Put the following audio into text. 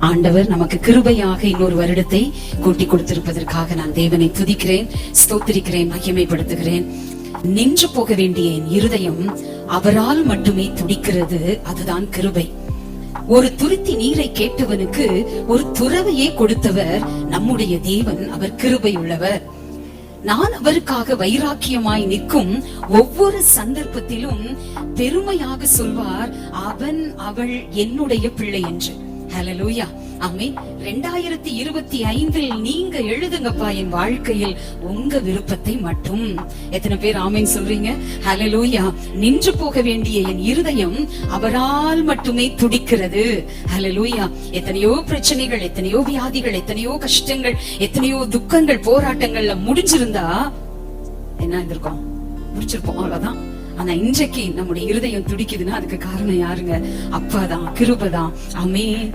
ஆண்டவர் நமக்கு கிருபையாக இன்னொரு வருடத்தை கூட்டி கொடுத்திருப்பதற்காக நான் தேவனை துதிக்கிறேன், ஸ்தோத்திரிக்கிறேன், மகிமைப்படுத்துகிறேன். நின்று போக வேண்டிய என் இருதயம் அவரால் மட்டுமே துடிக்கிறது. அதுதான் கிருபை. ஒரு துருத்தி நீரை கேட்டவனுக்கு ஒரு துறவையே கொடுத்தவர் நம்முடைய தேவன். அவர் கிருபை உள்ளவர். நான் அவருக்காக வைராக்கியமாய் நிற்கும் ஒவ்வொரு சந்தர்ப்பத்திலும் பெருமையாக சொல்வார், அவன் அவள் என்னுடைய பிள்ளை என்று. ஹல்லேலூயா, ஆமென். 2025 நீங்க எழுதுங்கப்பா என் வாழ்க்கையில் உங்க விருப்பத்தை மட்டும். எத்தனை பேர் ஆமென் சொல்றீங்க? ஹல்லேலூயா. நின்று போக வேண்டிய என் இருதயம் அவரால் மட்டுமே துடிக்கிறது. ஹல்லேலூயா. எத்தனையோ பிரச்சனைகள், எத்தனையோ வியாதிகள், எத்தனையோ கஷ்டங்கள், எத்தனையோ துக்கங்கள், போராட்டங்கள்ல முடிஞ்சிருந்தா என்ன இருந்திருக்கும்? முடிச்சிருப்போம், அவ்வளவுதான். ஆனா இன்றைக்கு நம்முடைய இருதயம் துடிக்குதுன்னா அதுக்கு காரணம் யாருங்க? அப்பாதான், கிருபைதான். ஆமென்.